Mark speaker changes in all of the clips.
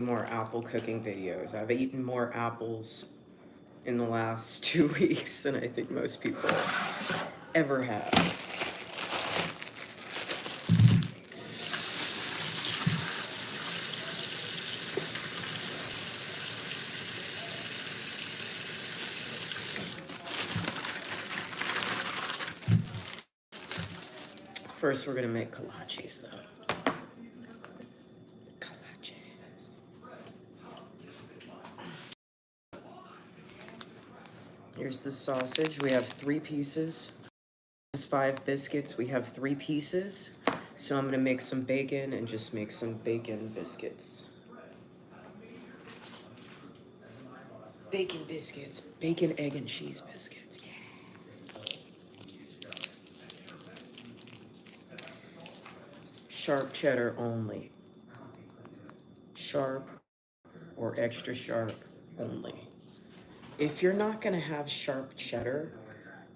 Speaker 1: more apple cooking videos. I've eaten more apples in the last 2 weeks than I think most people ever have. First, we're gonna make kolaches, though. Kolaches. Here's the sausage. We have 3 pieces. There's 5 biscuits. We have 3 pieces. So I'm gonna make some bacon and just make some bacon biscuits. Bacon biscuits. Bacon, egg, and cheese biscuits. Yeah. Sharp cheddar only. Sharp or extra sharp only. If you're not gonna have sharp cheddar,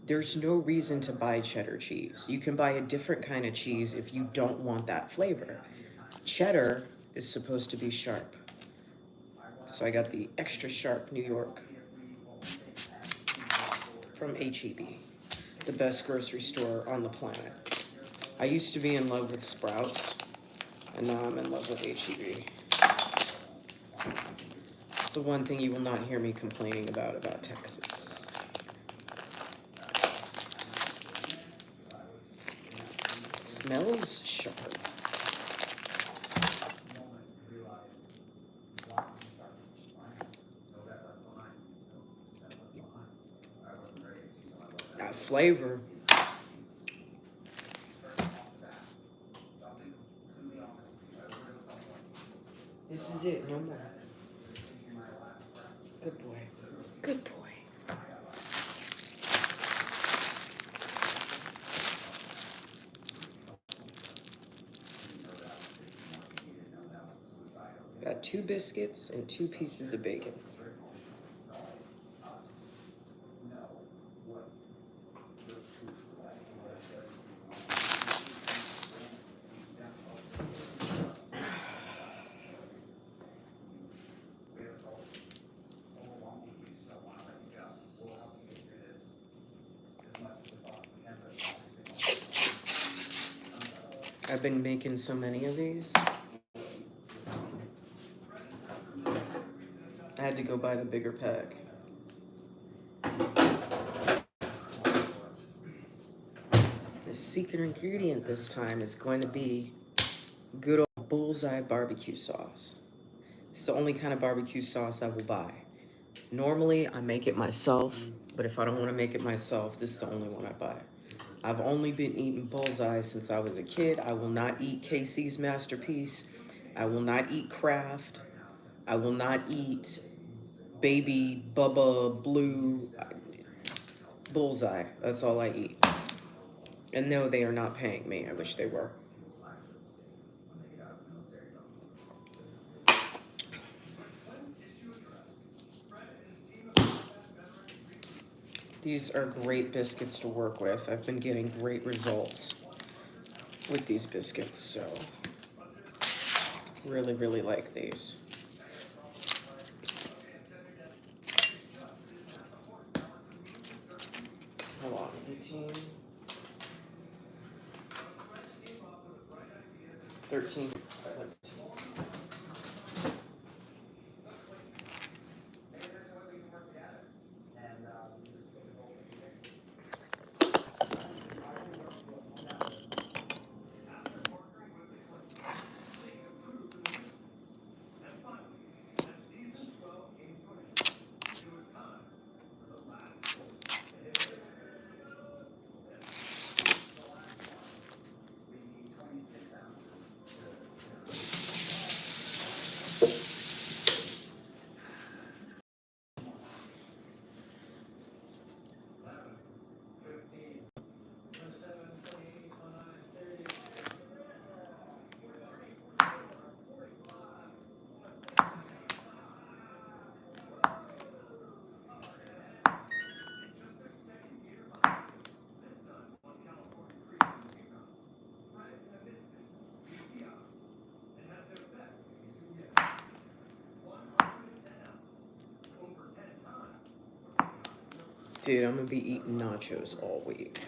Speaker 1: there's no reason to buy cheddar cheese. You can buy a different kind of cheese if you don't want that flavor. Cheddar is supposed to be sharp. So I got the extra sharp New York from H-E-B, the best grocery store on the planet. I used to be in love with Sprouts, and now I'm in love with H-E-B. It's the one thing you will not hear me complaining about Texas. It smells sharp. That flavor. This is it, no more. Good boy. Good boy. Got 2 biscuits and 2 pieces of bacon. I've been making so many of these. I had to go buy the bigger pack. The secret ingredient this time is going to be good old bullseye barbecue sauce. It's the only kind of barbecue sauce I will buy. Normally, I make it myself, but if I don't want to make it myself, this is the only one I buy. I've only been eating bullseye since I was a kid. I will not eat Casey's Masterpiece. I will not eat Kraft. I will not eat Baby Bubba Blue. Bullseye. That's all I eat. And no, they are not paying me. I wish they were. These are great biscuits to work with. I've been getting great results with these biscuits, so really, really like these. Hold on, 18, 13, 17. Dude, I'm gonna be eating nachos all week.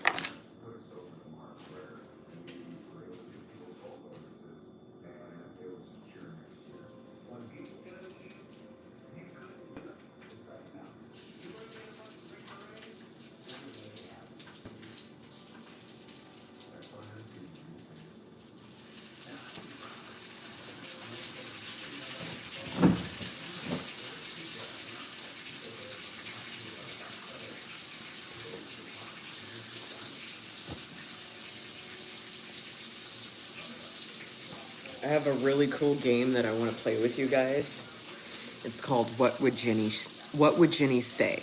Speaker 1: I have a really cool game that I want to play with you guys. It's called What Would Jenny Say?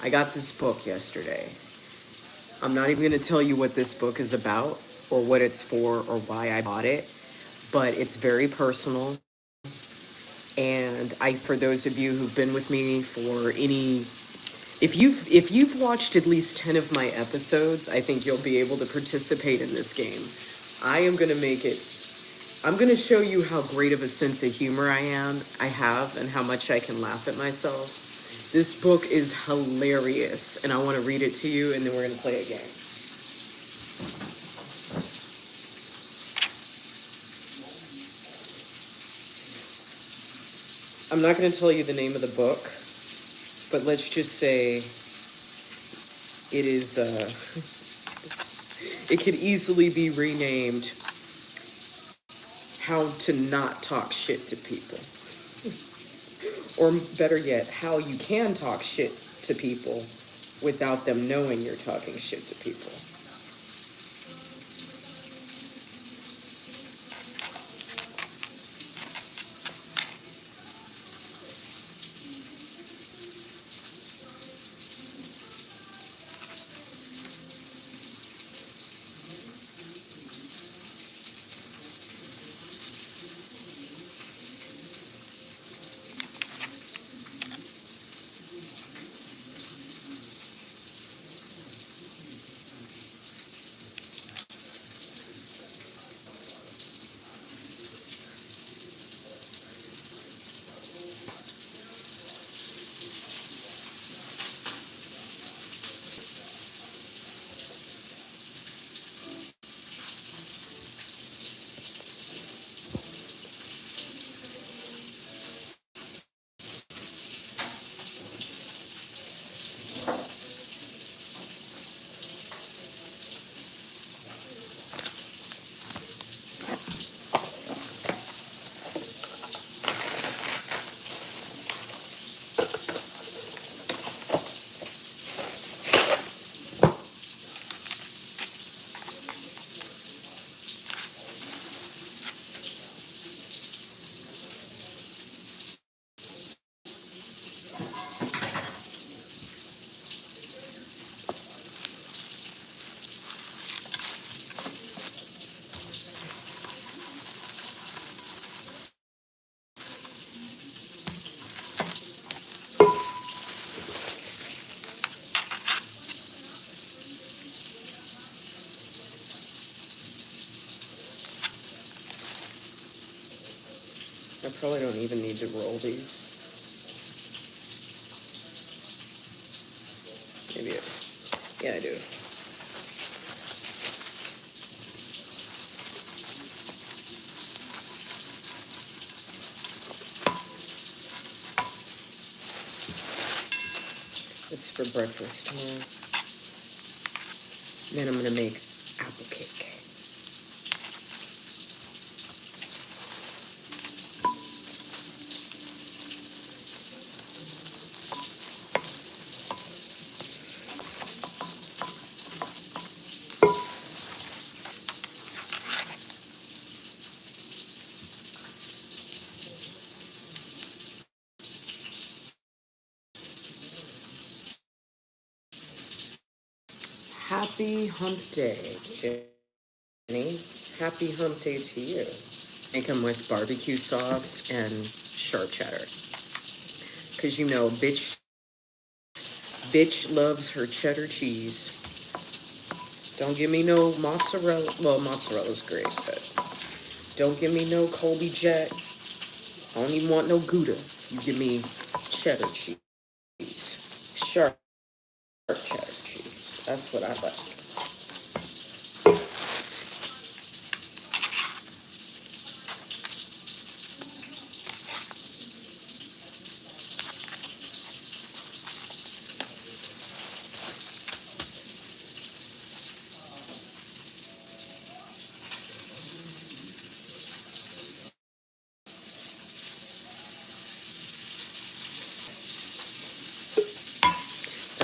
Speaker 1: I got this book yesterday. I'm not even going to tell you what this book is about or what it's for or why I bought it, but it's very personal. And for those of you who've been with me for if you've watched at least 10 of my episodes, I think you'll be able to participate in this game. I'm going to show you how great of a sense of humor I have, and how much I can laugh at myself. This book is hilarious, and I want to read it to you, and then we're going to play a game. I'm not going to tell you the name of the book, but let's just say it is, it could easily be renamed How to Not Talk Shit to People. Or better yet, how you can talk shit to people without them knowing you're talking shit to people. I probably don't even need to roll these. Maybe yeah, I do. This is for breakfast tomorrow. Then I'm gonna make apple cake. Happy hump day, Jenny. Happy hump day to you. Make them with barbecue sauce and sharp cheddar. Because you know, bitch loves her cheddar cheese. Don't give me no mozzarella. Well, mozzarella's great, but don't give me no Colby Jack. I don't even want no Gouda. You give me cheddar cheese. Sharp That's what I like.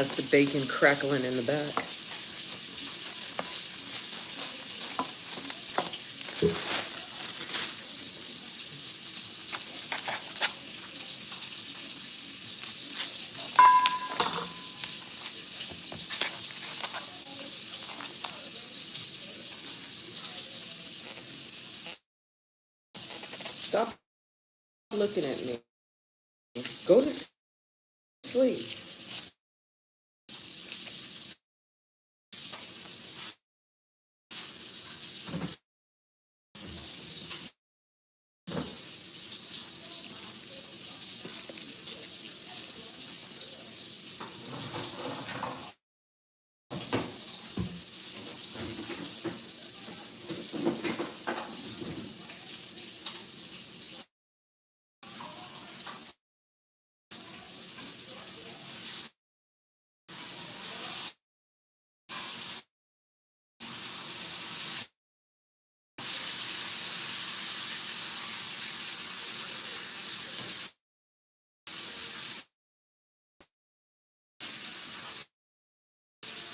Speaker 1: That's the bacon crackling in the back. Stop looking at me. Go to sleep.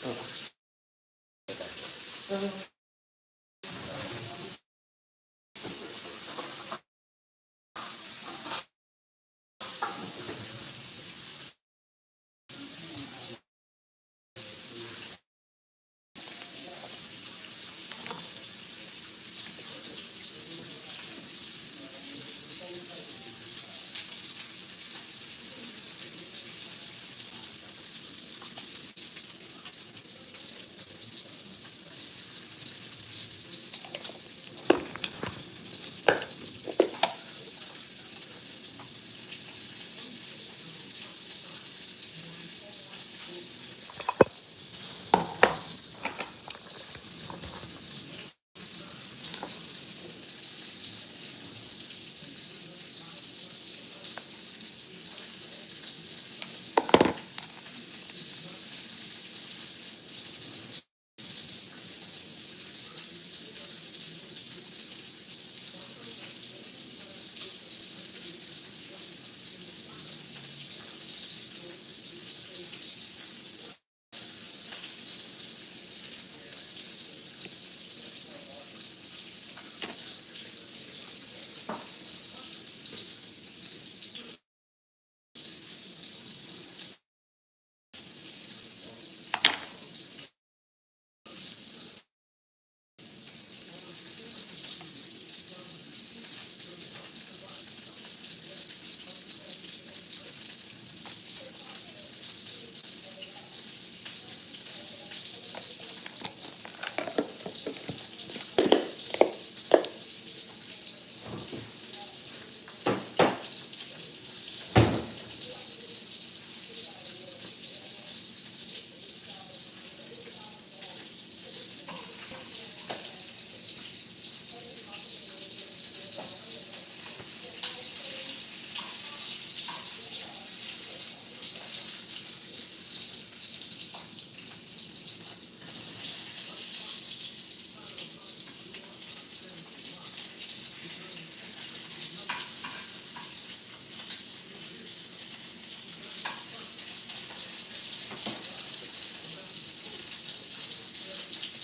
Speaker 1: Oh.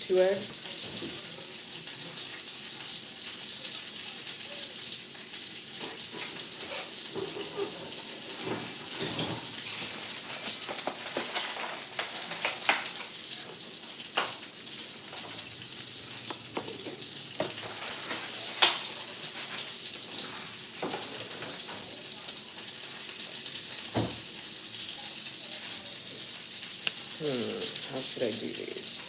Speaker 1: Two eggs. How should I do these?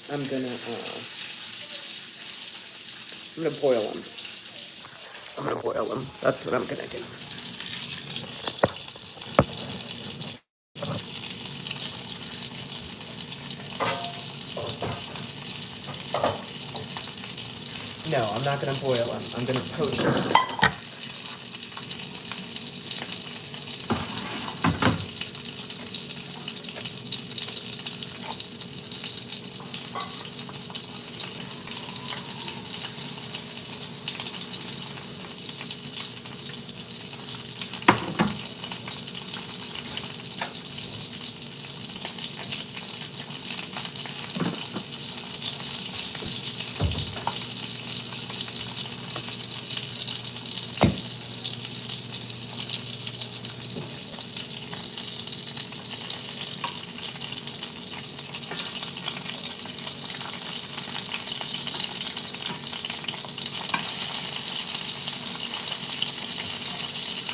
Speaker 1: I'm gonna boil them. I'm gonna boil them. That's what I'm gonna do. No, I'm not gonna boil them. I'm gonna poach them.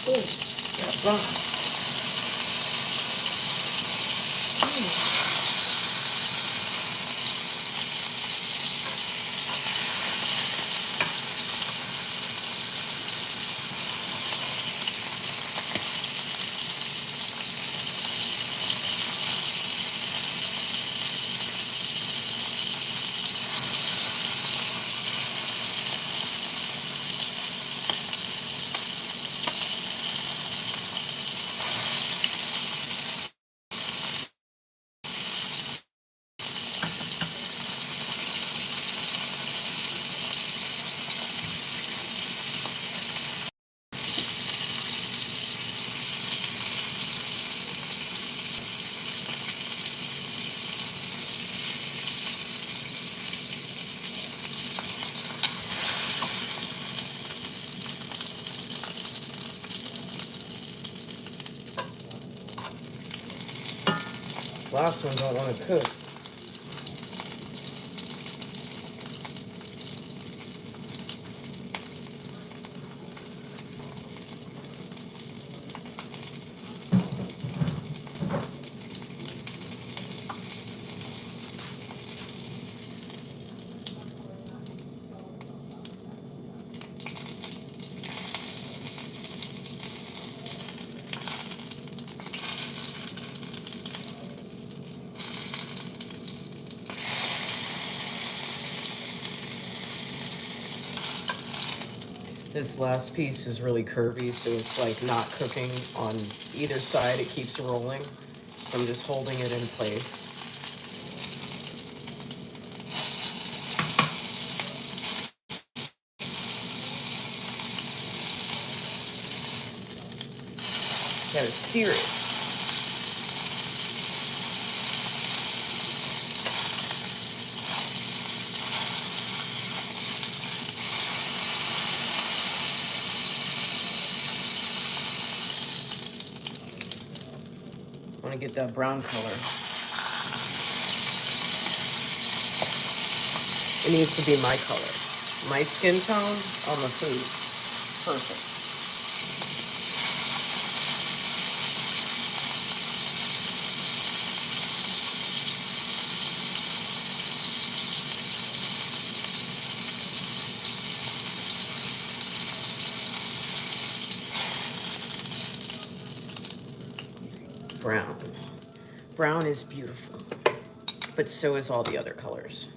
Speaker 1: Oh, that's wrong. Last one don't want to cook. This last piece is really curvy, so it's like not cooking on either side. It keeps rolling. So I'm just holding it in place. Gotta sear it. I want to get that brown color. It needs to be my color. My skin tone on the food. Perfect. Brown. Brown is beautiful, but so is all the other colors.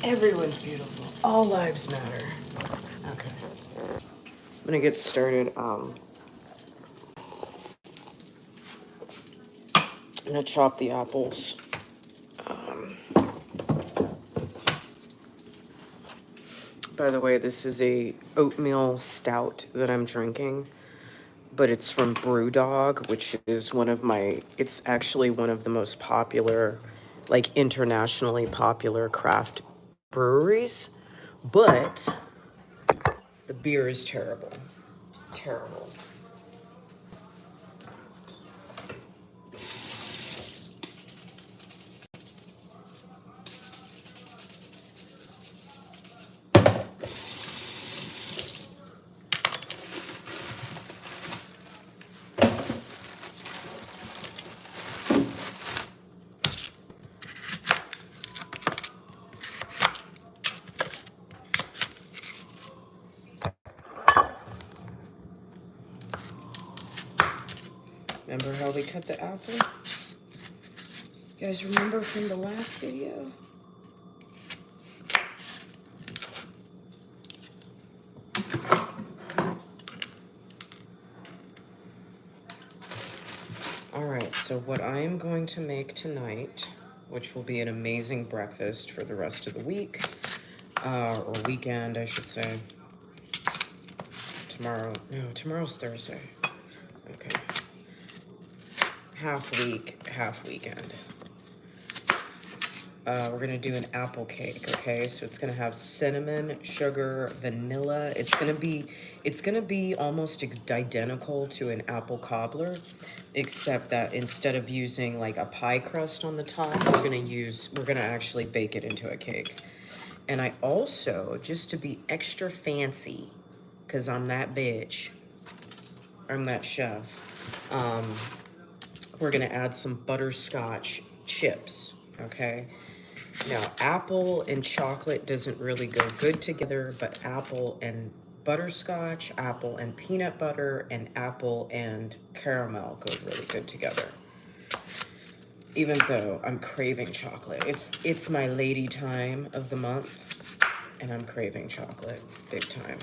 Speaker 1: Everyone's beautiful. All lives matter. Okay. I'm gonna get started. I'm gonna chop the apples. By the way, this is a oatmeal stout that I'm drinking, but it's from Brewdog, which is it's actually one of the most popular, like internationally popular craft breweries, but the beer is terrible. Terrible. Remember how we cut the apple? You guys remember from the last video? All right, so what I am going to make tonight, which will be an amazing breakfast for the rest of the week, or weekend, I should say. Tomorrow's Thursday. Okay. Half week, half weekend. We're gonna do an apple cake, okay? So it's gonna have cinnamon, sugar, vanilla. It's gonna be almost identical to an apple cobbler, except that instead of using like a pie crust on the top, we're gonna actually bake it into a cake. And I also, just to be extra fancy, because I'm that bitch, I'm that chef, we're gonna add some butterscotch chips, okay? Now, apple and chocolate doesn't really go good together, but apple and butterscotch, apple and peanut butter, and apple and caramel go really good together. Even though I'm craving chocolate. It's my lady time of the month, and I'm craving chocolate big time.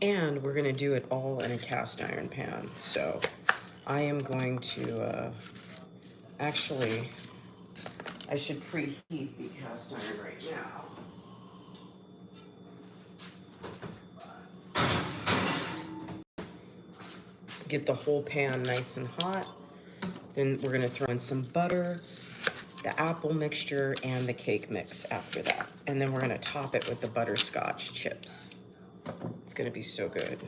Speaker 1: And we're gonna do it all in a cast iron pan. So I am going to, actually, I should preheat the cast iron right now. Get the whole pan nice and hot. Then we're gonna throw in some butter, the apple mixture, and the cake mix after that. And then we're gonna top it with the butterscotch chips. It's gonna be so good.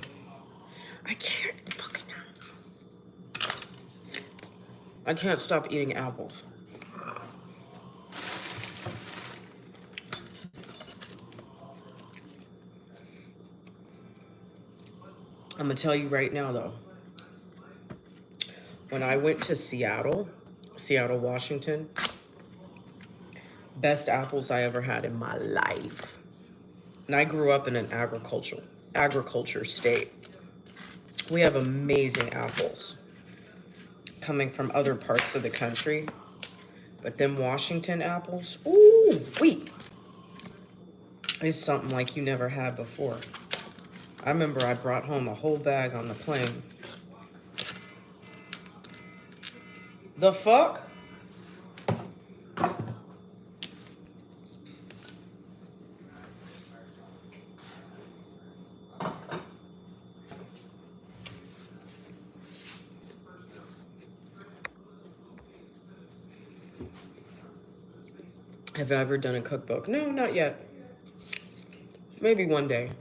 Speaker 1: I can't stop eating apples. I'm gonna tell you right now though, when I went to Seattle, Washington, best apples I ever had in my life. And I grew up in an agriculture state. We have amazing apples coming from other parts of the country. But them Washington apples, ooh, wait, is something like you never had before. I remember I brought home a whole bag on the plane. The fuck? Have I ever done a cookbook? No, not yet. Maybe one day.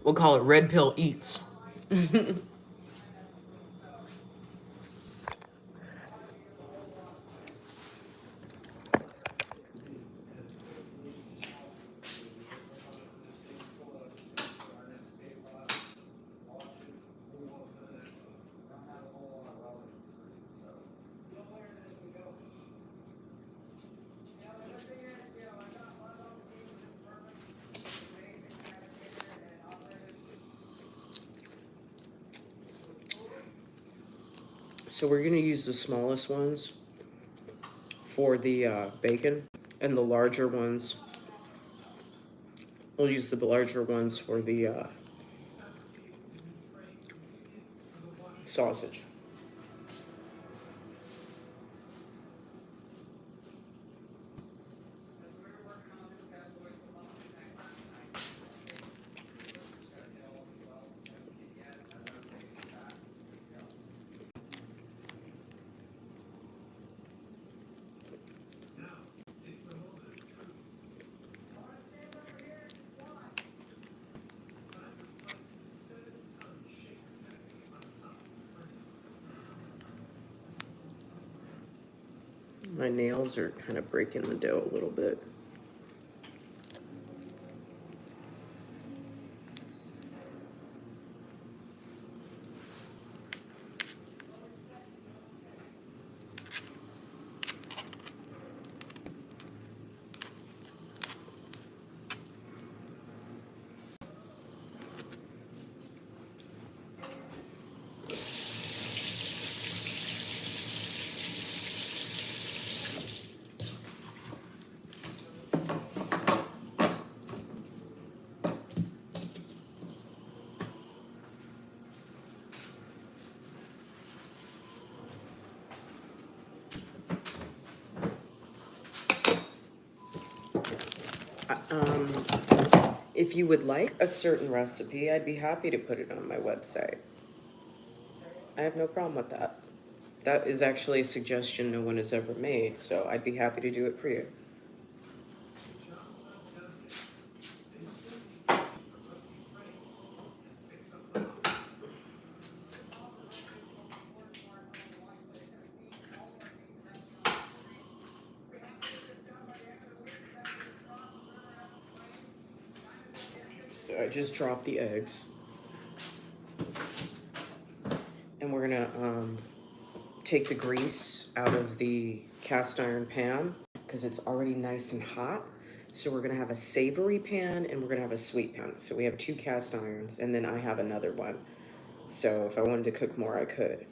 Speaker 1: We'll call it Red Pill Eats. So we're gonna use the smallest ones for the bacon, and the larger ones, we'll use the larger ones for the sausage. My nails are kind of breaking the dough a little bit. If you would like a certain recipe, I'd be happy to put it on my website. I have no problem with that. That is actually a suggestion no one has ever made, so I'd be happy to do it for you. So I just dropped the eggs. And we're gonna take the grease out of the cast iron pan because it's already nice and hot. So we're gonna have a savory pan and we're gonna have a sweet pan. So we have 2 cast irons and then I have another one. So if I wanted to cook more, I could.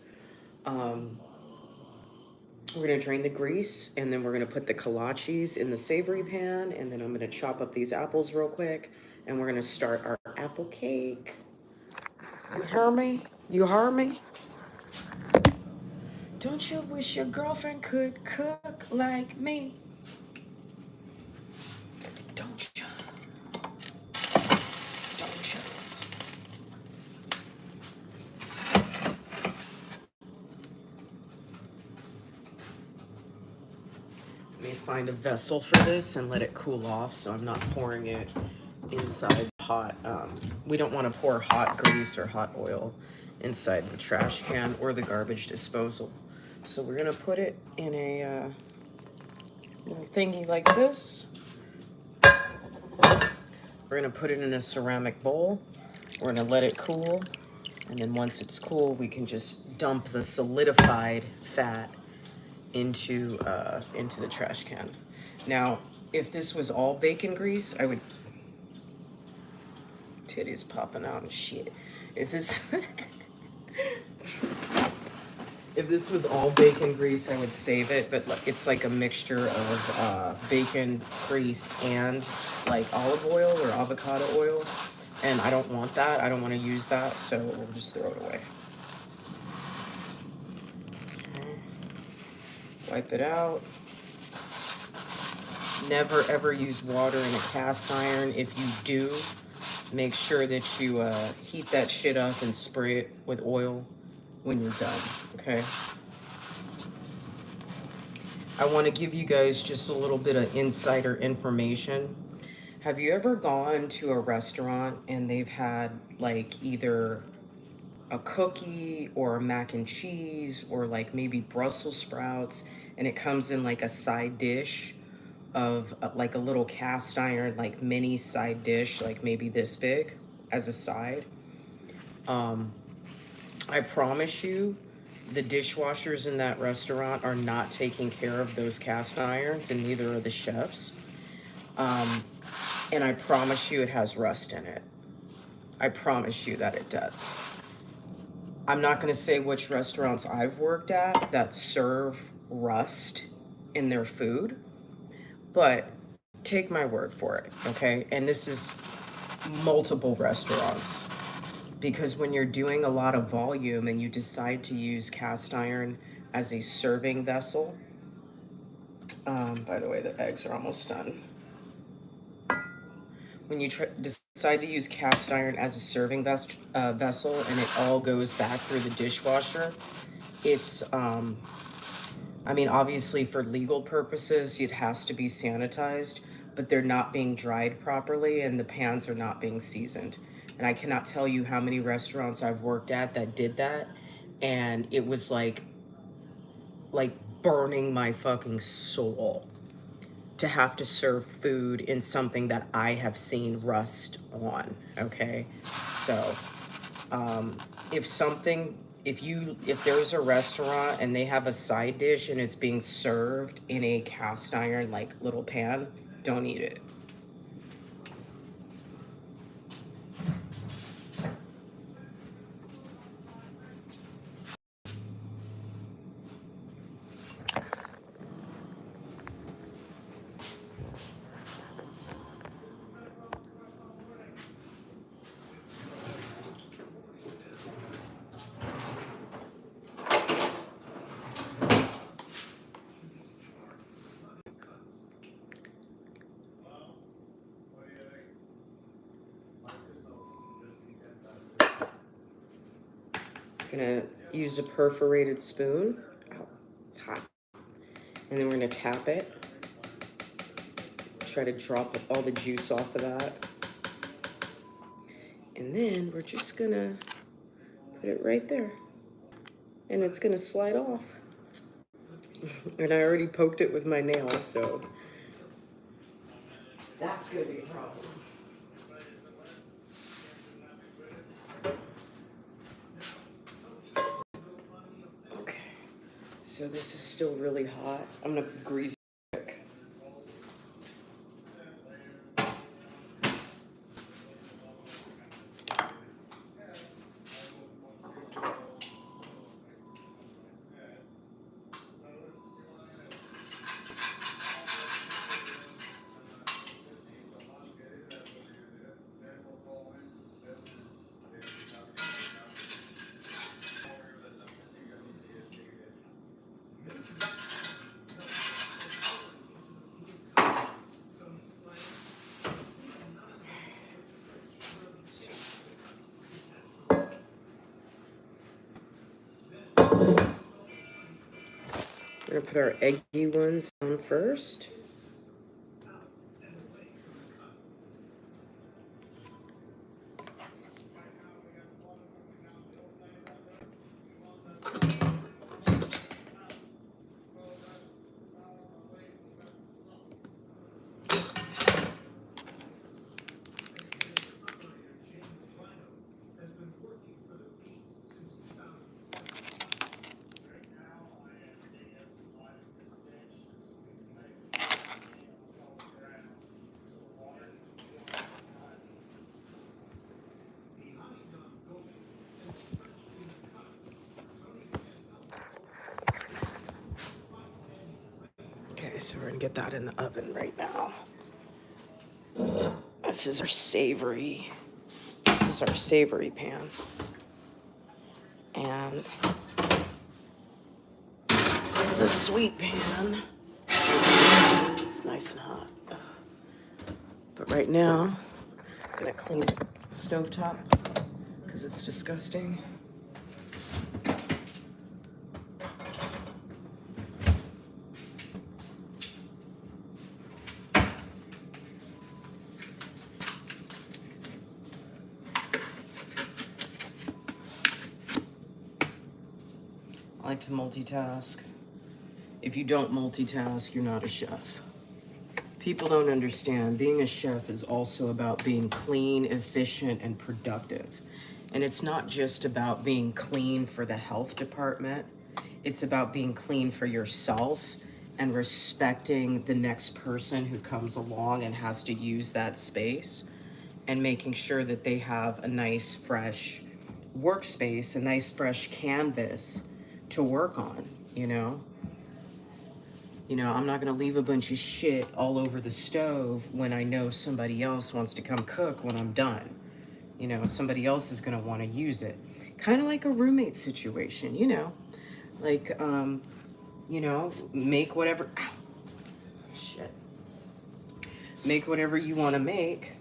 Speaker 1: We're gonna drain the grease and then we're gonna put the kolaches in the savory pan and then I'm gonna chop up these apples real quick and we're gonna start our apple cake. You hear me? You heard me? Don't you wish your girlfriend could cook like me? Don't you? Don't you? Let me find a vessel for this and let it cool off so I'm not pouring it inside hot. We don't want to pour hot grease or hot oil inside the trash can or the garbage disposal. So we're gonna put it in a little thingy like this. We're gonna put it in a ceramic bowl. We're gonna let it cool. And then once it's cool, we can just dump the solidified fat into the trash can. Now, if this was all bacon grease, I would... Titties popping out and shit. If this... If this was all bacon grease, I would save it, but it's like a mixture of bacon grease and like olive oil or avocado oil. And I don't want that. I don't want to use that, so we'll just throw it away. Okay. Wipe it out. Never ever use water in a cast iron. If you do, make sure that you heat that shit up and spray it with oil when you're done, okay? I want to give you guys just a little bit of insider information. Have you ever gone to a restaurant and they've had like either a cookie or a mac and cheese or like maybe Brussels sprouts and it comes in like a side dish of like a little cast iron like mini side dish like maybe this big as a side? I promise you the dishwashers in that restaurant are not taking care of those cast irons and neither are the chefs. And I promise you it has rust in it. I promise you that it does. I'm not gonna say which restaurants I've worked at that serve rust in their food, but take my word for it, okay? And this is multiple restaurants. Because when you're doing a lot of volume and you decide to use cast iron as a serving vessel, by the way, the eggs are almost done. When you decide to use cast iron as a serving vessel and it all goes back through the dishwasher, it's, I mean, obviously for legal purposes, it has to be sanitized, but they're not being dried properly and the pans are not being seasoned. And I cannot tell you how many restaurants I've worked at that did that. And it was like burning my fucking soul to have to serve food in something that I have seen rust on, okay? So, if there's a restaurant and they have a side dish and it's being served in a cast iron, like, little pan, don't eat it. Gonna use a perforated spoon. Oh, it's hot. And then we're gonna tap it. Try to drop all the juice off of that. And then we're just gonna put it right there. And it's gonna slide off. And I already poked it with my nail, so that's gonna be a problem. Okay, so this is still really hot. I'm gonna grease it quick. We're gonna put our eggy ones on first. Okay, so we're gonna get that in the oven right now. This is our savory pan. And the sweet pan is nice and hot. But right now, I'm gonna clean the stovetop because it's disgusting. I like to multitask. If you don't multitask, you're not a chef. People don't understand. Being a chef is also about being clean, efficient, and productive. And it's not just about being clean for the health department. It's about being clean for yourself and respecting the next person who comes along and has to use that space, and making sure that they have a nice, fresh workspace, a nice, fresh canvas to work on, you know? I'm not gonna leave a bunch of shit all over the stove when I know somebody else wants to come cook when I'm done. Somebody else is gonna wanna use it. Kind of like a roommate situation, like, make whatever, shit. Make whatever you wanna make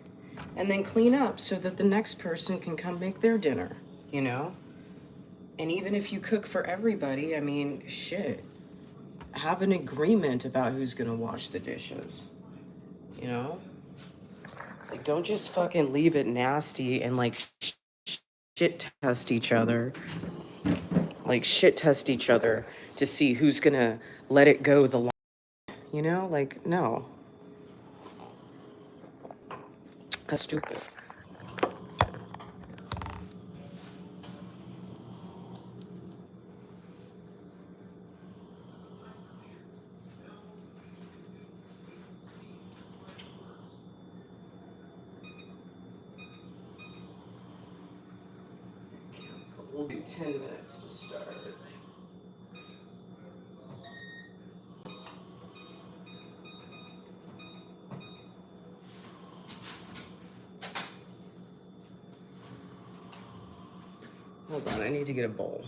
Speaker 1: and then clean up so that the next person can come make their dinner, And even if you cook for everybody, I mean, shit. Have an agreement about who's gonna wash the dishes, Like, don't just fucking leave it nasty and, like, shit test each other like shit test each other to see who's gonna let it go the long, you know, like, no, that's stupid. So we'll do 10 minutes to start. Hold on, I need to get a bowl.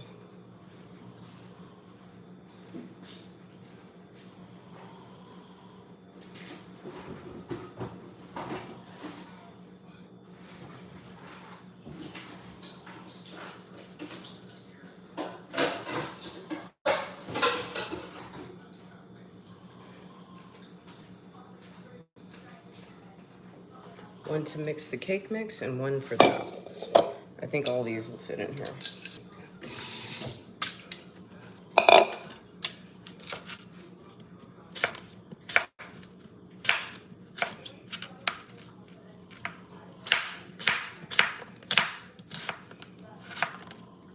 Speaker 1: One to mix the cake mix and one for the apples. I think all these will fit in here.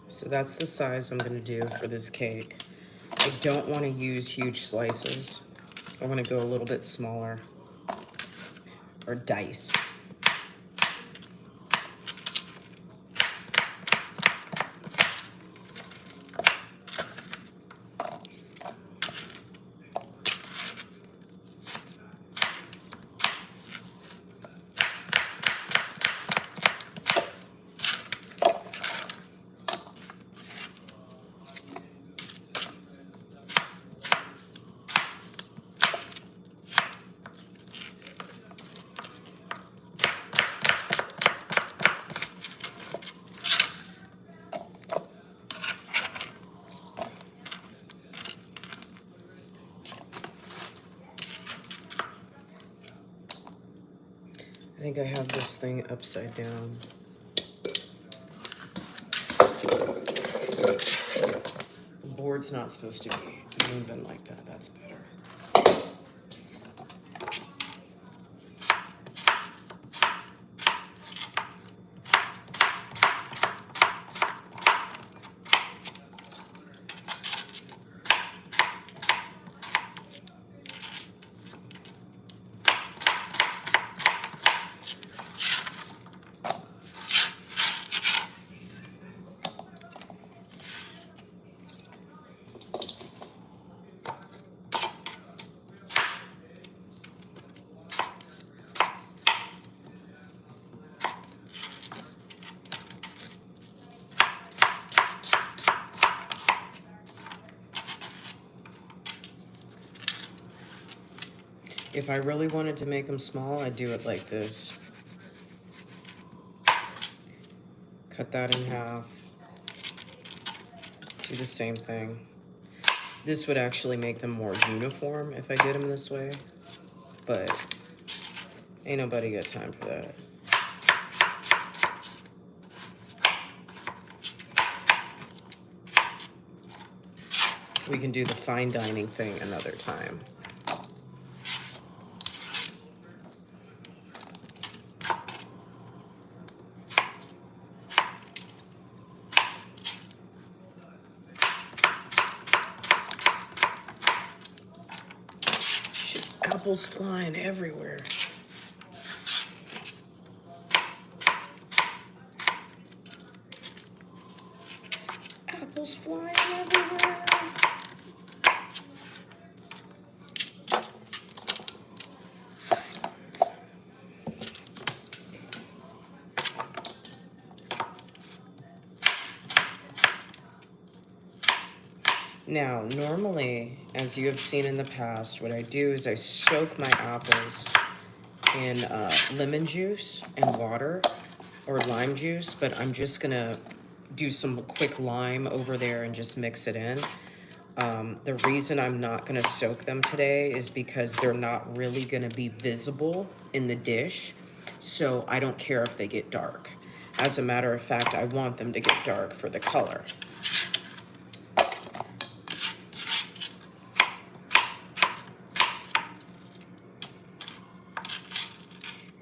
Speaker 1: So that's the size I'm gonna do for this cake. I don't wanna use huge slices. I wanna go a little bit smaller, or dice. I think I have this thing upside down. The board's not supposed to be moving like that. That's better. If I really wanted to make them small, I'd do it like this. Cut that in half. Do the same thing. This would actually make them more uniform if I did them this way, but ain't nobody got time for that. We can do the fine dining thing another time. Shit, apples flying everywhere. Apples flying everywhere. Now, normally, as you have seen in the past, what I do is I soak my apples in lemon juice and water, or lime juice, but I'm just gonna do some quick lime over there and just mix it in. The reason I'm not gonna soak them today is because they're not really gonna be visible in the dish, so I don't care if they get dark. As a matter of fact, I want them to get dark for the color.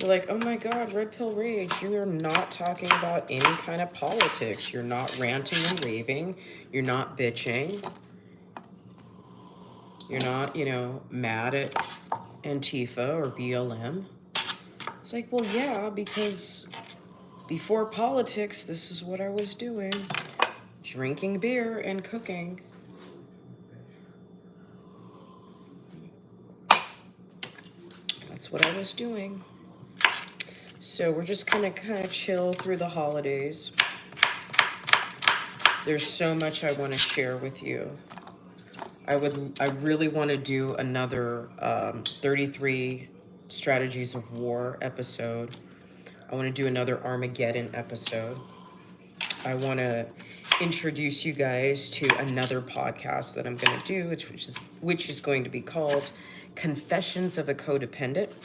Speaker 1: You're like, oh my God, red pill rage. You are not talking about any kind of politics. You're not ranting and raving. You're not bitching. You're not, mad at Antifa or BLM. It's like, well, yeah, because before politics, this is what I was doing. Drinking beer and cooking. That's what I was doing. So we're just gonna kind of chill through the holidays. There's so much I want to share with you. I really want to do another 33 strategies of war episode. I want to do another Armageddon episode. I want to introduce you guys to another podcast that I'm going to do, which is going to be called Confessions of a Codependent.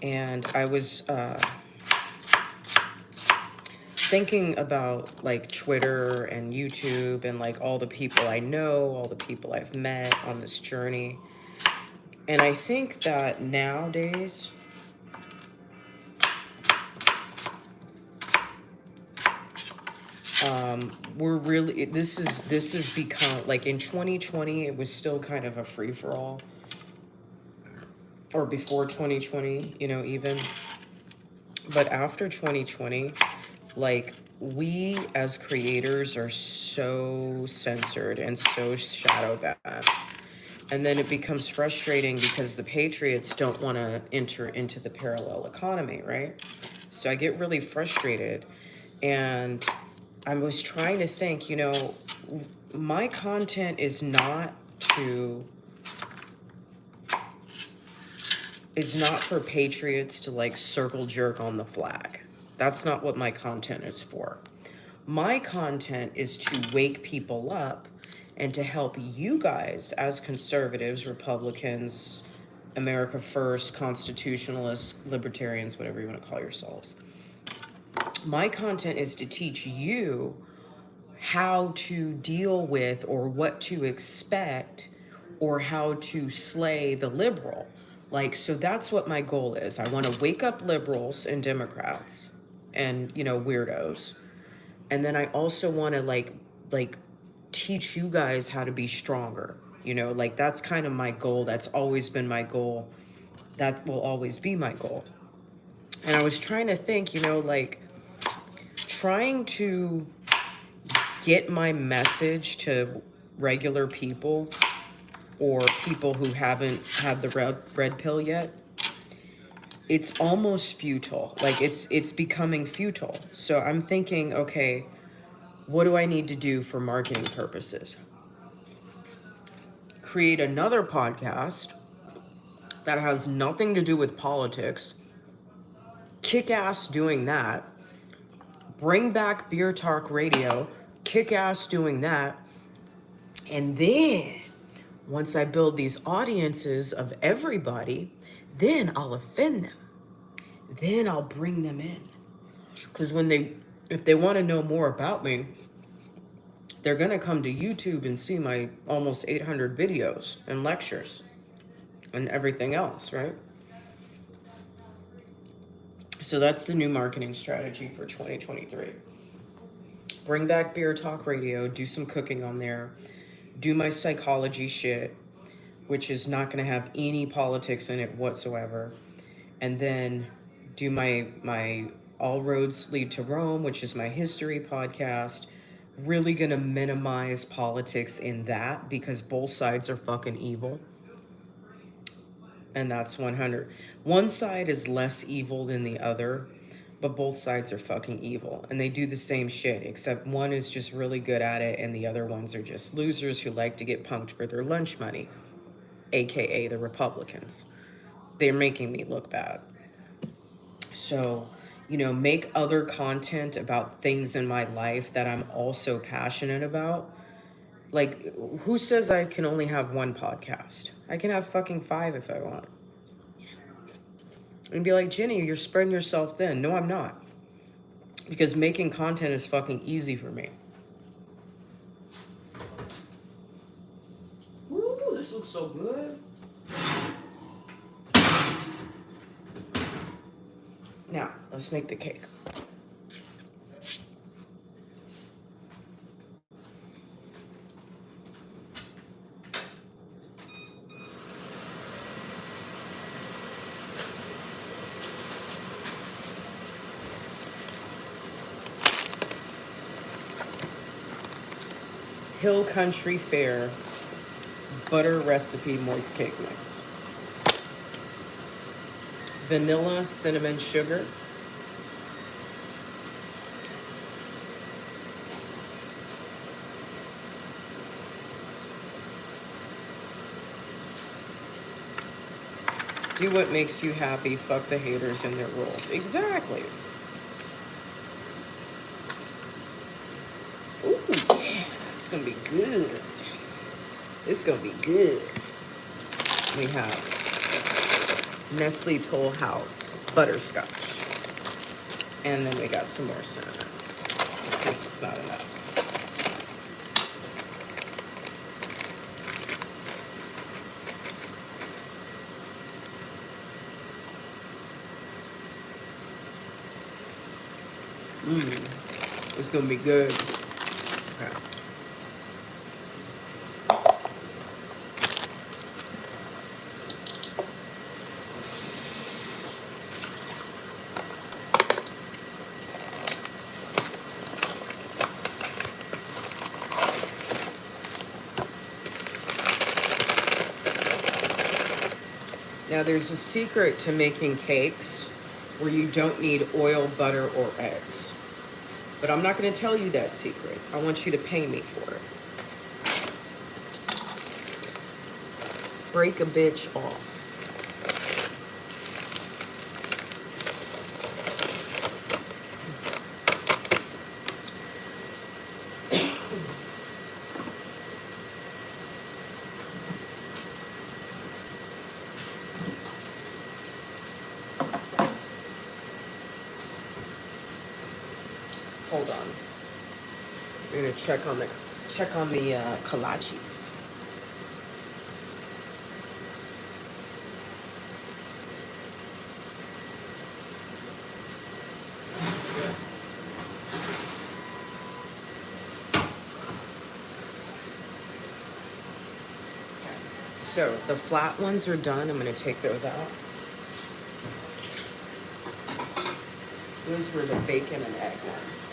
Speaker 1: And I was thinking about like Twitter and YouTube and like all the people I know, all the people I've met on this journey. And I think that nowadays, we're really, this is become, like in 2020, it was still kind of a free-for-all. Or before 2020, even. But after 2020, like, we as creators are so censored and so shadow banned. And then it becomes frustrating because the patriots don't want to enter into the parallel economy, right? So I get really frustrated. And I was trying to think, my content is not for patriots to like circle jerk on the flag. That's not what my content is for. My content is to wake people up and to help you guys as conservatives, Republicans, America First, constitutionalists, libertarians, whatever you want to call yourselves. My content is to teach you how to deal with or what to expect or how to slay the liberal. Like, so that's what my goal is. I want to wake up liberals and Democrats and, weirdos. And then I also want to like teach you guys how to be stronger. Like that's kind of my goal. That's always been my goal. That will always be my goal. And I was trying to think, like trying to get my message to regular people or people who haven't had the red pill yet. It's almost futile. Like it's becoming futile. So I'm thinking, okay, what do I need to do for marketing purposes? Create another podcast that has nothing to do with politics. Kick ass doing that. Bring back Beer Talk Radio. Kick ass doing that. And then once I build these audiences of everybody, then I'll offend them. Then I'll bring them in. Because if they want to know more about me, they're going to come to YouTube and see my almost 800 videos and lectures and everything else, right? So that's the new marketing strategy for 2023. Bring back Beer Talk Radio, do some cooking on there, do my psychology shit, which is not going to have any politics in it whatsoever, and then do my All Roads Lead to Rome, which is my history podcast. Really going to minimize politics in that because both sides are fucking evil. And that's 100. One side is less evil than the other, but both sides are fucking evil. And they do the same shit, except one is just really good at it and the other ones are just losers who like to get punked for their lunch money, aka the Republicans. They're making me look bad. So, make other content about things in my life that I'm also passionate about. Like, who says I can only have one podcast? I can have fucking 5 if I want. And be like, Jenny, you're spreading yourself thin. No, I'm not. Because making content is fucking easy for me. Ooh, this looks so good. Now, let's make the cake. Hill Country Fair butter recipe moist cake mix. Vanilla, cinnamon, sugar. Do what makes you happy. Fuck the haters and their rules. Exactly. Ooh, yeah. It's gonna be good. It's gonna be good. We have Nestle Toll House butterscotch. And then we got some more cinnamon. In case it's not enough. It's gonna be good. Okay. Now there's a secret to making cakes where you don't need oil, butter, or eggs. But I'm not going to tell you that secret. I want you to pay me for it. Break a bitch off. Hold on. We're gonna check on the kolaches. So the flat ones are done. I'm gonna take those out. Those were the bacon and egg ones.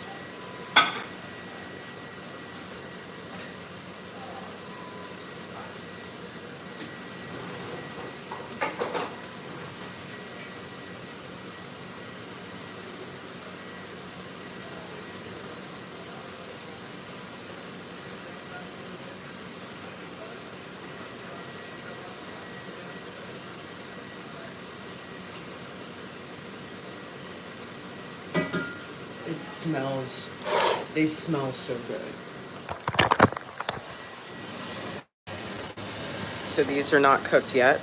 Speaker 1: It smells, they smell so good. So these are not cooked yet,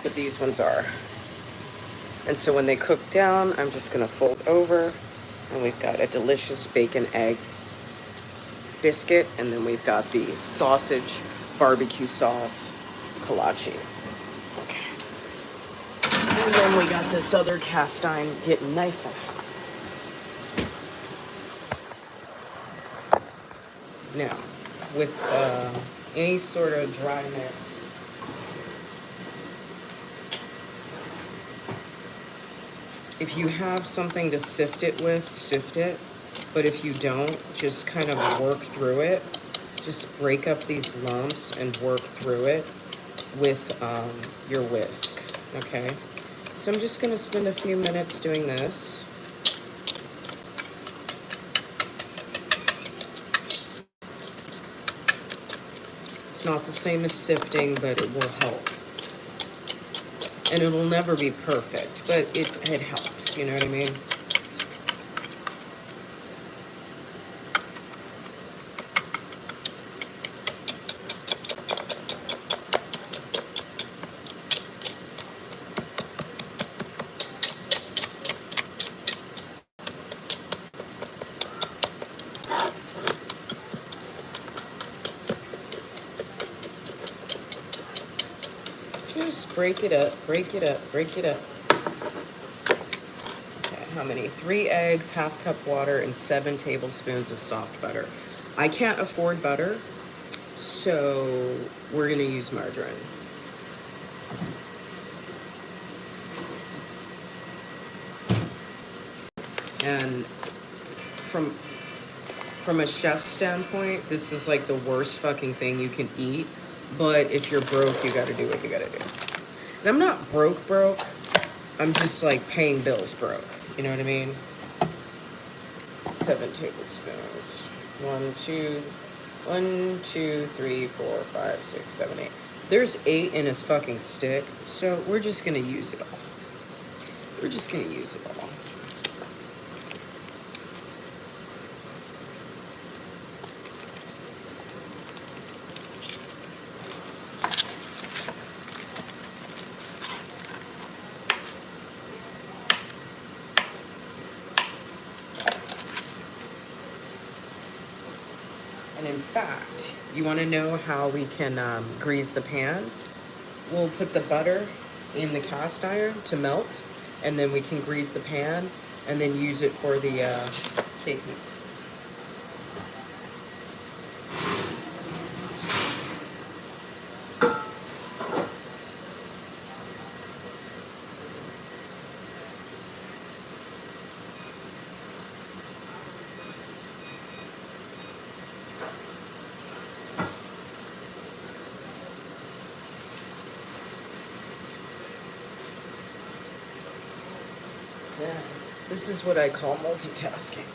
Speaker 1: but these ones are. And so when they cook down, I'm just gonna fold over, and we've got a delicious bacon egg biscuit, and then we've got the sausage barbecue sauce kolache. Okay. And then we got this other cast iron getting nice and hot. Now, with any sort of dry mix, if you have something to sift it with, sift it. But if you don't, just kind of work through it. Just break up these lumps and work through it with your whisk, okay? So I'm just gonna spend a few minutes doing this. It's not the same as sifting, but it will help. And it'll never be perfect, but it helps, you know what I mean? Just break it up, break it up, break it up. Okay, I how many? 3 eggs, half cup water, and 7 tablespoons of soft butter. I can't afford butter, so we're gonna use margarine. And from a chef's standpoint, this is like the worst fucking thing you can eat. But if you're broke, you gotta do what you gotta do. And I'm not broke. I'm just like paying bills broke. You know what I mean? 7 tablespoons. 1, 2, 3, 4, 5, 6, 7, 8. There's 8 in his fucking stick, so we're just gonna use it all. We're just gonna use it all. And in fact, you want to know how we can grease the pan? We'll put the butter in the cast iron to melt, and then we can grease the pan and then use it for the cake mix. This is what I call multitasking.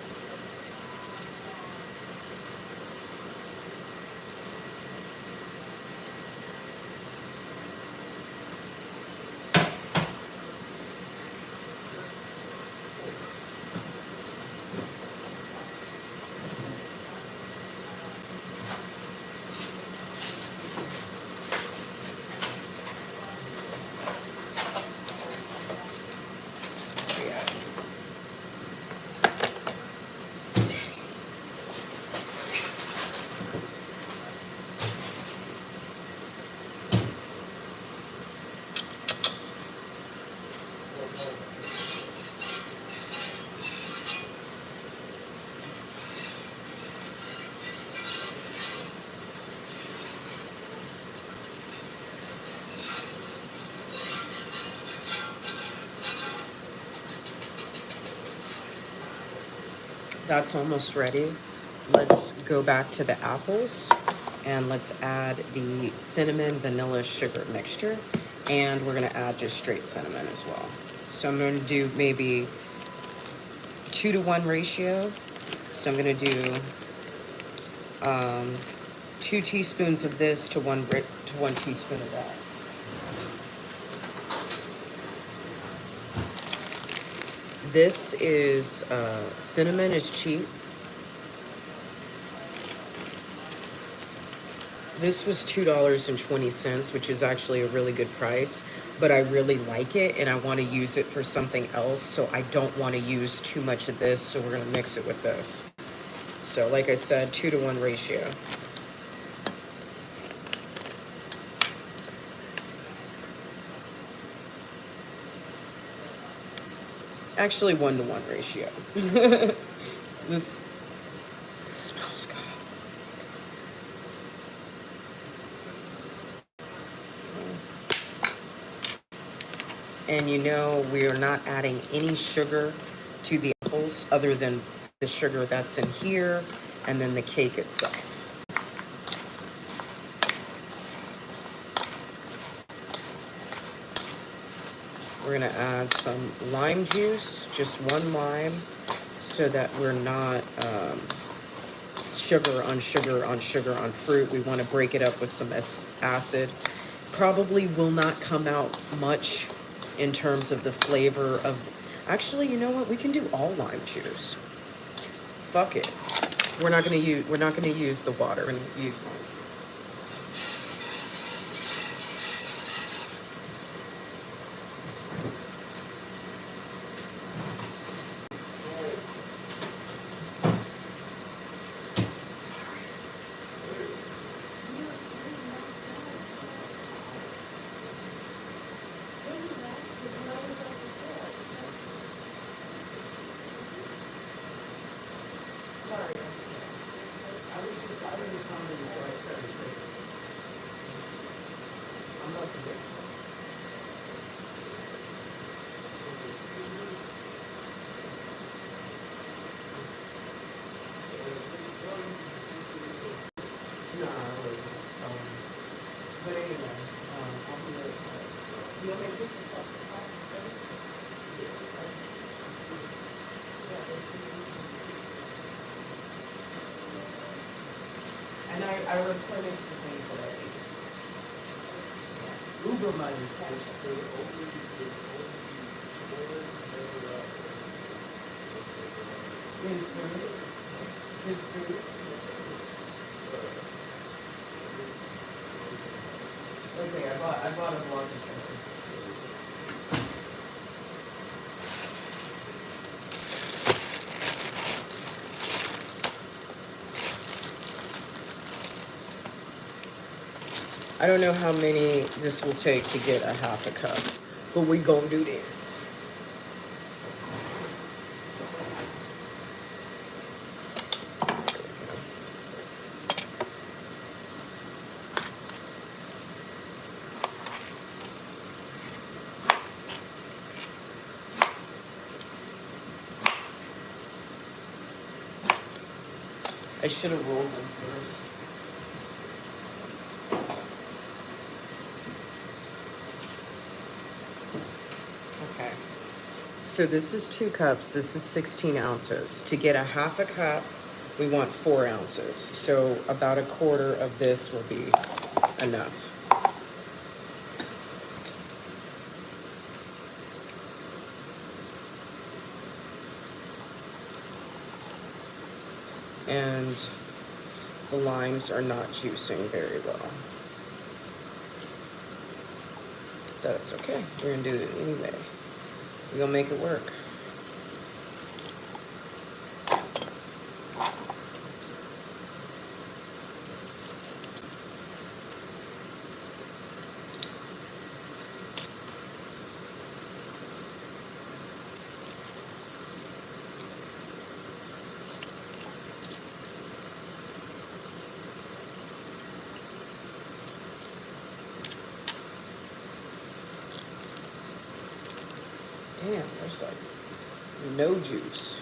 Speaker 1: That's almost ready. Let's go back to the apples and let's add the cinnamon vanilla sugar mixture, and we're gonna add just straight cinnamon as well. So I'm gonna do maybe 2-to-1 ratio. So I'm gonna do 2 teaspoons of this to 1 teaspoon of that. This is, cinnamon is cheap. This was $2.20, which is actually a really good price, but I really like it and I want to use it for something else, so I don't want to use too much of this, so we're going to mix it with this. So like I said, 2-to-1 ratio. Actually, 1-to-1 ratio. This smells good. And you know, we are not adding any sugar to the apples other than the sugar that's in here and then the cake itself. We're gonna add some lime juice, just 1 lime, so that we're not sugar on sugar on sugar on fruit. We want to break it up with some acid. Probably will not come out much in terms of the flavor of. Actually, you know what? We can do all lime juice. Fuck it. We're not gonna use the water and use lime juice. sorry. I was just hungry, so I started drinking. I'm not the big stuff. No, I wasn't. But anyway, I'll be right back. You want me to take this off the top? And I replenished the things already. Yeah. Uber money, cash. His food. His food. Okay, I bought a block of something. I don't know how many this will take to get a half a cup, but we gonna do this. I should have rolled them first. Okay. So this is 2 cups. This is 16 ounces. To get a half a cup, we want 4 ounces. So about a quarter of this will be enough. And the limes are not juicing very well. That's okay. We're gonna do it anyway. We're gonna make it work. Damn, there's like no juice.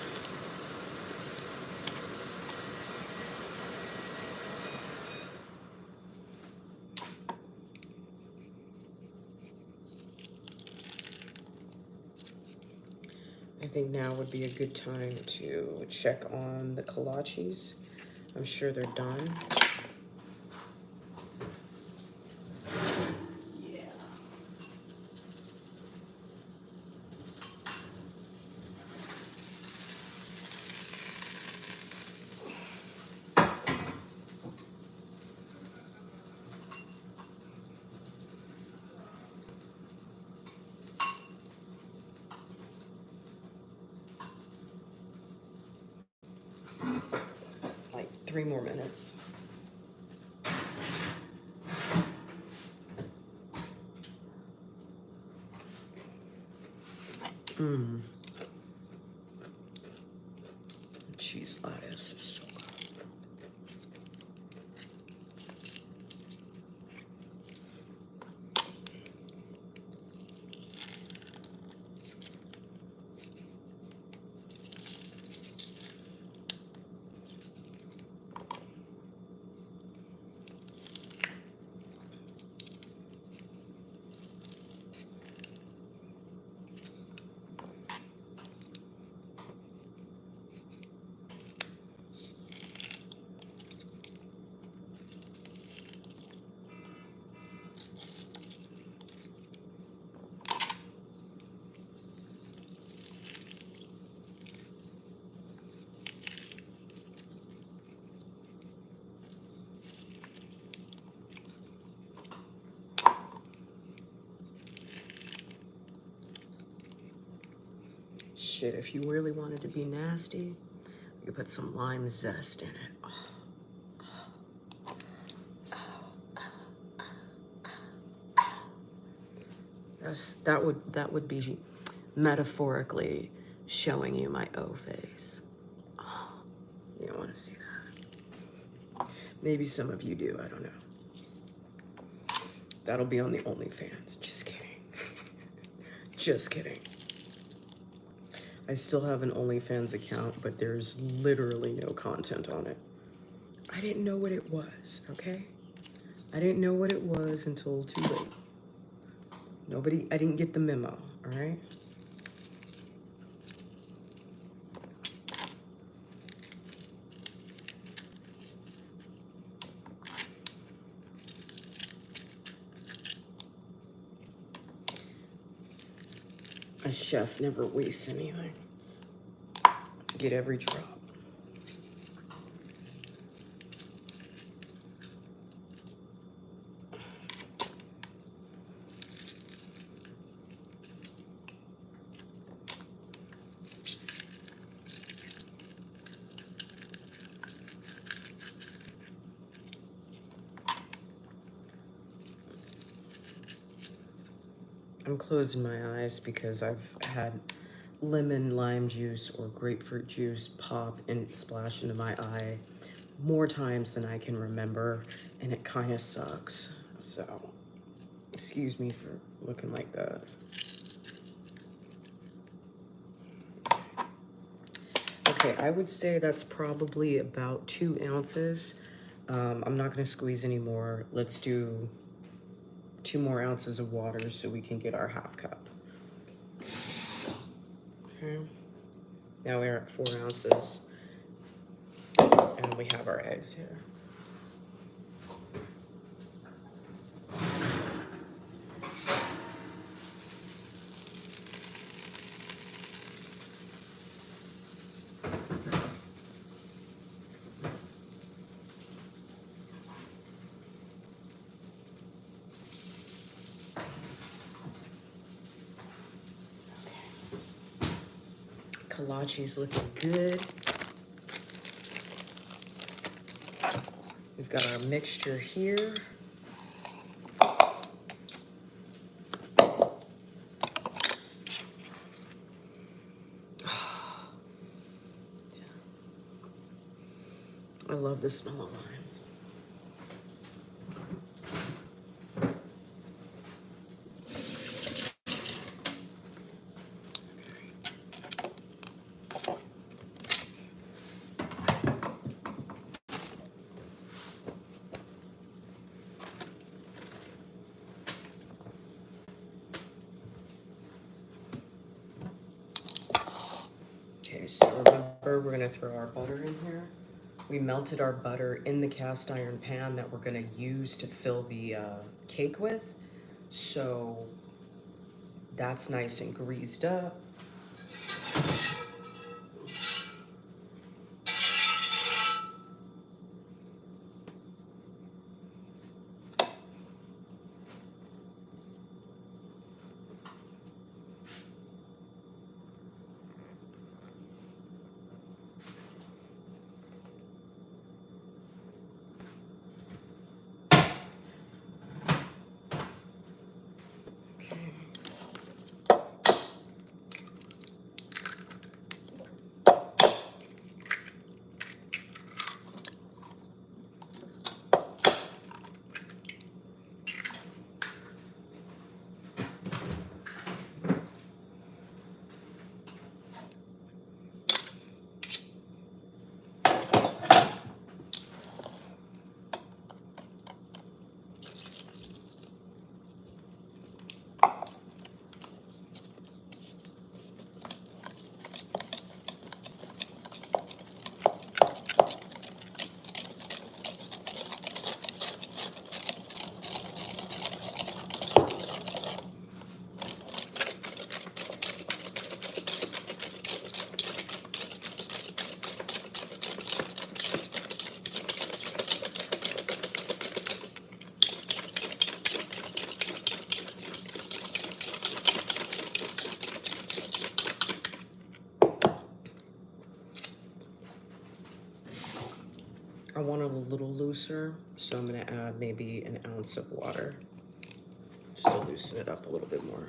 Speaker 1: I think now would be a good time to check on the kolaches. I'm sure they're done. Like 3 more minutes. Cheese lettuce is so good. Shit, if you really wanted to be nasty, you could put some lime zest in it. That would be metaphorically showing you my O face. You don't want to see that. Maybe some of you do, I don't know. That'll be on the OnlyFans. Just kidding. Just kidding. I still have an OnlyFans account, but there's literally no content on it. I didn't know what it was, okay? I didn't know what it was until too late. I didn't get the memo, all right? A chef never wastes anything. Get every drop. I'm closing my eyes because I've had lemon, lime juice, or grapefruit juice pop and splash into my eye more times than I can remember, and it kind of sucks. So, excuse me for looking like that. Okay, I would say that's probably about 2 ounces. I'm not gonna squeeze anymore. Let's do 2 more ounces of water so we can get our half cup. Okay. Now we're at 4 ounces, and we have our eggs here. Kolache's looking good. We've got our mixture here. I love the smell of limes. Okay, so remember, we're gonna throw our butter in here. We melted our butter in the cast iron pan that we're gonna use to fill the cake with. So that's nice and greased up. I want it a little looser, so I'm gonna add maybe an ounce of water just to loosen it up a little bit more.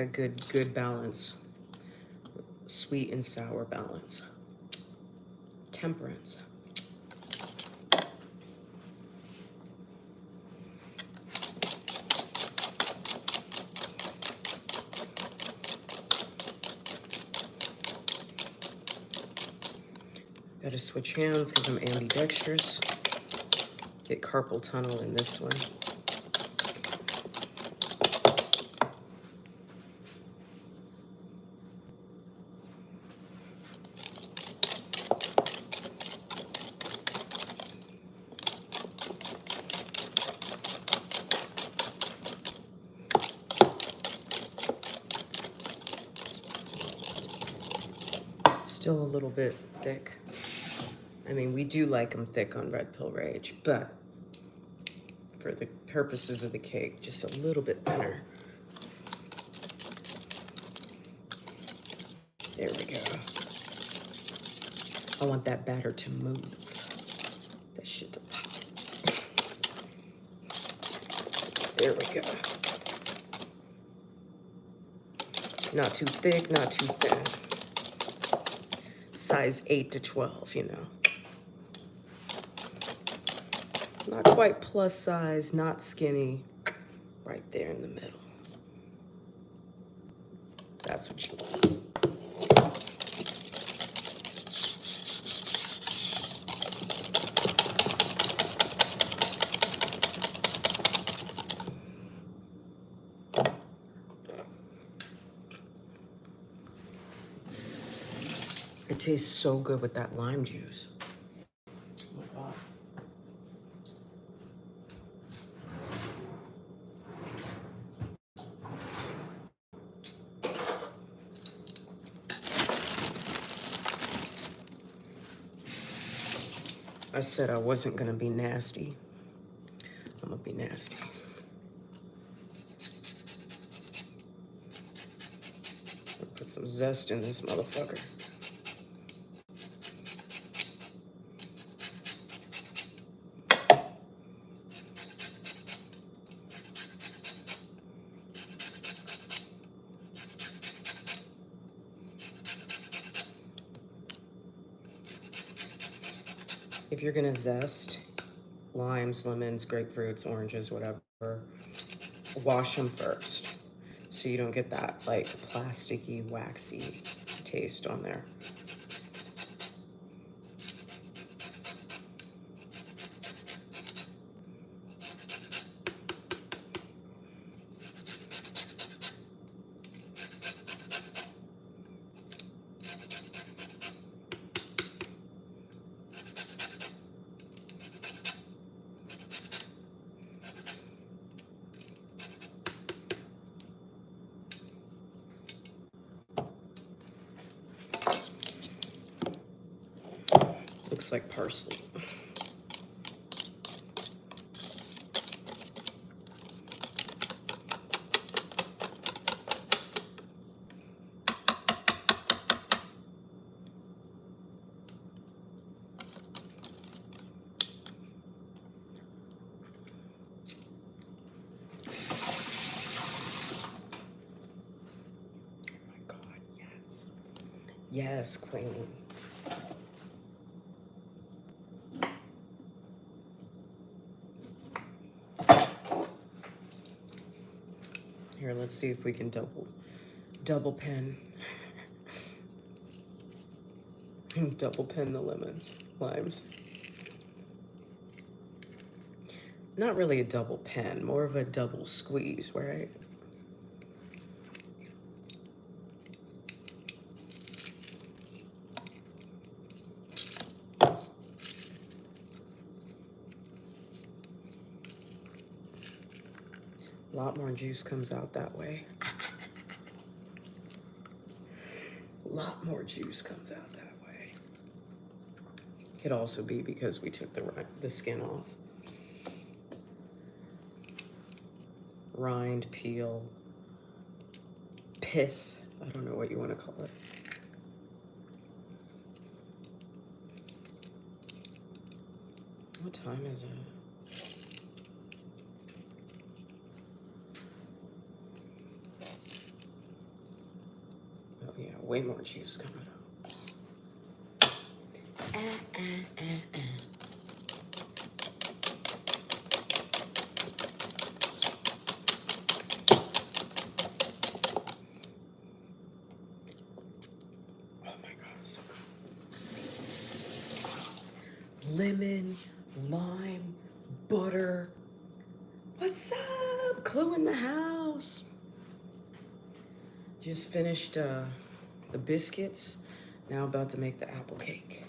Speaker 1: a good balance. Sweet and sour balance. Temperance. Gotta switch hands because I'm ambidextrous. Get carpal tunnel in this one. Still a little bit thick. I mean, we do like them thick on Red Pill Rage, but for the purposes of the cake, just a little bit thinner. There we go. I want that batter to move. That shit to pop. There we go. Not too thick, not too thin. Size 8 to 12, you know. Not quite plus size, not skinny. Right there in the middle. That's what you want. It tastes so good with that lime juice. Oh my God. I said I wasn't gonna be nasty. I'm gonna be nasty. Put some zest in this motherfucker. If you're gonna zest limes, lemons, grapefruits, oranges, whatever, wash them first so you don't get that like plasticky, waxy taste on there. Looks like parsley. Oh my God, yes. Yes, queen. Here, let's see if we can double pen. Double pen the lemons, limes. Not really a double pen, more of a double squeeze, right? A lot more juice comes out that way. A lot more juice comes out that way. Could also be because we took the skin off. Rind, peel, pith. I don't know what you want to call it. What time is it? way more juice coming out. Oh my God, it's so good. Lemon, lime, butter. What's up? Clue in the house. Just finished the biscuits. Now about to make the apple cake.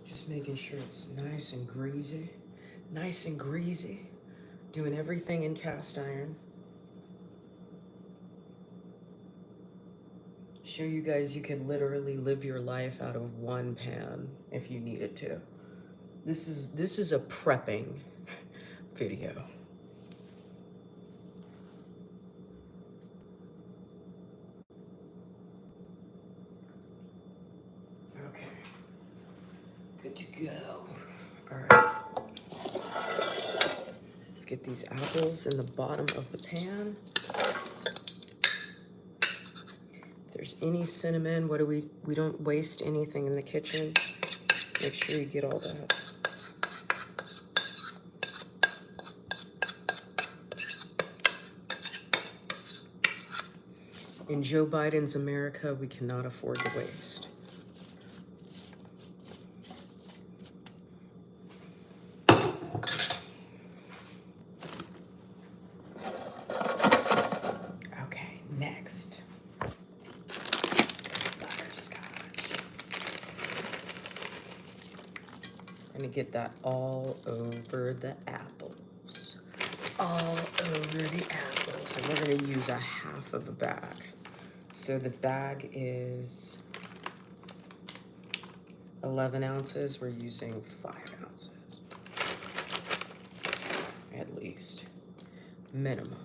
Speaker 1: Just making sure it's nice and greasy. Nice and greasy. Doing everything in cast iron. Show you guys you can literally live your life out of one pan if you needed to. This is a prepping video. Okay. Good to go. All right. Let's get these apples in the bottom of the pan. If there's any cinnamon, we don't waste anything in the kitchen. Make sure you get all that. In Joe Biden's America, we cannot afford to waste. Okay, next. Butterscotch. I'm gonna get that all over the apples. All over the apples. And we're gonna use a half of a bag. So the bag is 11 ounces. We're using 5 ounces. At least. Minimum.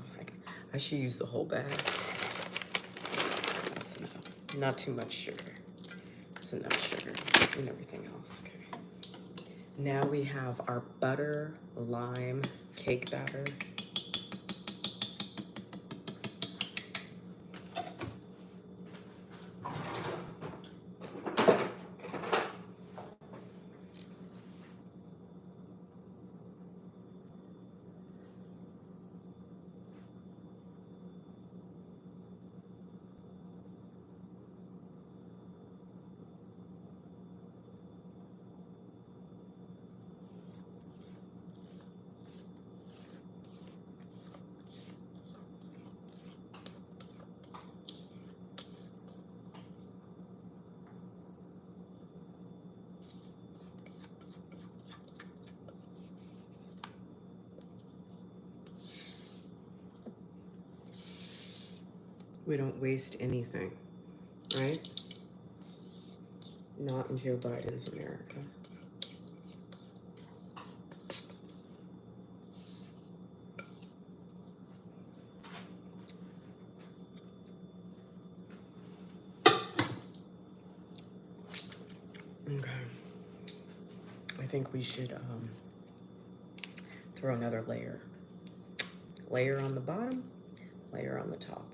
Speaker 1: I should use the whole bag. That's enough. Not too much sugar. That's enough sugar and everything else. Okay. Now we have our butter, lime, cake batter. We don't waste anything, right? Not in Joe Biden's America. Okay. I think we should throw another layer. Layer on the bottom, layer on the top.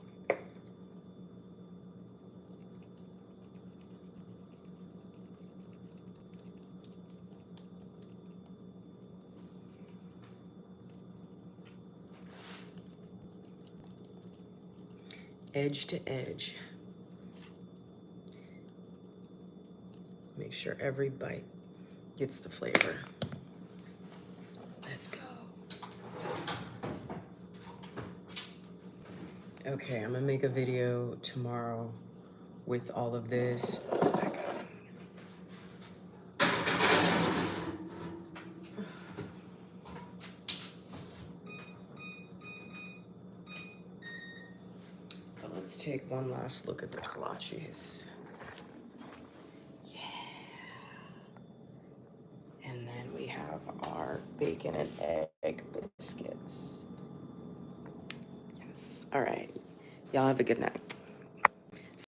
Speaker 1: Edge to edge. Make sure every bite gets the flavor. Let's go. Okay, I'm gonna make a video tomorrow with all of this. Oh my God. But let's take one last look at the kolaches. Yeah. And then we have our bacon and egg biscuits. Yes. All right. Y'all have a good night.